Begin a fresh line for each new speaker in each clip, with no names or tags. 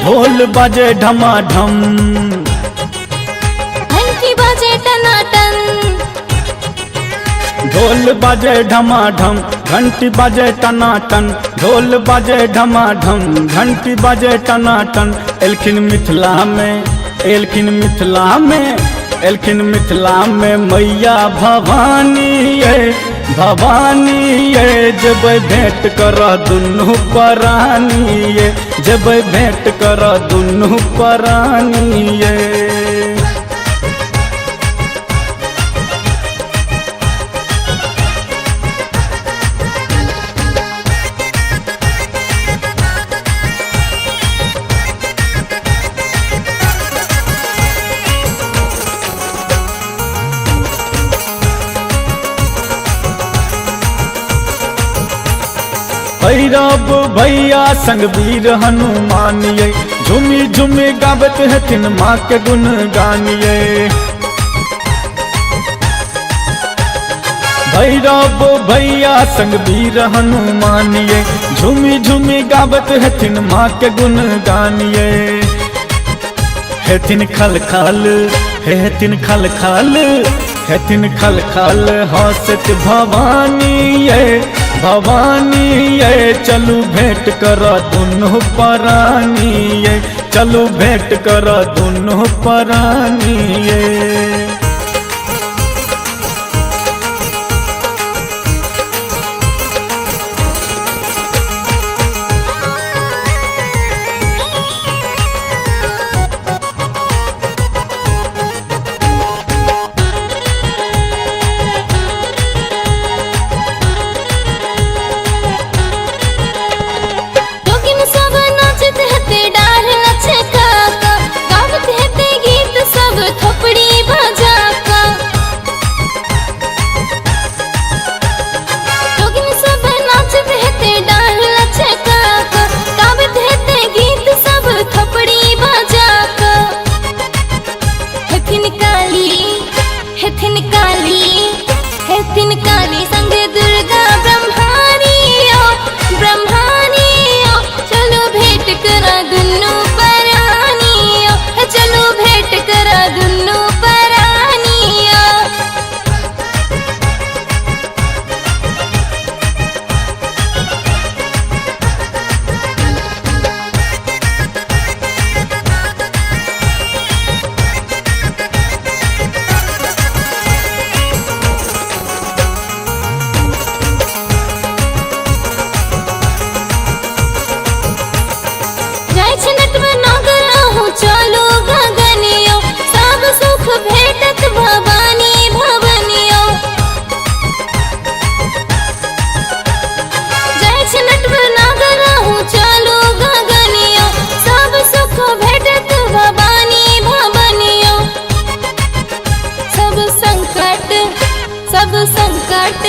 ढोल बाजे ढमाढम,
घंटी बाजे टनाटन,
ढोल बाजे ढमाढम, घंटी बाजे टनाटन, ढोल बाजे ढमाढम, घंटी बाजे टनाटन। एलखिन मिथिला में, एलखिन मिथिला में, एलखिन मिथिला में मैया भवानी ये, भवानी ये। जब भेंट कर दुनू परानी ये, जब भेंट कर दुनू परानी ये। भैरव भैया संग वीर हनुमान ये, झूमी झूमी गावत हथिन माँ के गुण गानिए। भैरव भैया संग वीर हनुमान ये, झूमी झूमी गावत हथिन माँ के गुण गानिए। हेथिन खल खल, हेथिन खल खल, हेथिन खल खल हंसत भवानी ये, भवानी ये। चलू भेंट कर दुनू परानी ये, चलू भेंट कर दुनू परानी ये।
हेथिन काली संग दुर्गा ब्रह्मानी ओ, ब्रह्मानी ओ। चलो भेंट करा दुनू परानी ओ, चलो भेंट करा दुनू परानी ओ। चलो गगनियो, सब सुख भेटत भवानी भवनियो। जय छनट नागर हूँ चलो गगनियो, सब सुख भेटत भवानी भवनियो। सब संकट, सब संकट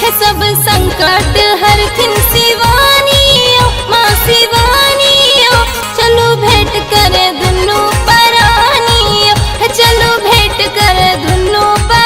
है, सब संकट हरथिन शिवानियो, माँ शिवानियो। चलो भेंट करे दुनू परानी, चलो भेंट करे दुनू परानी।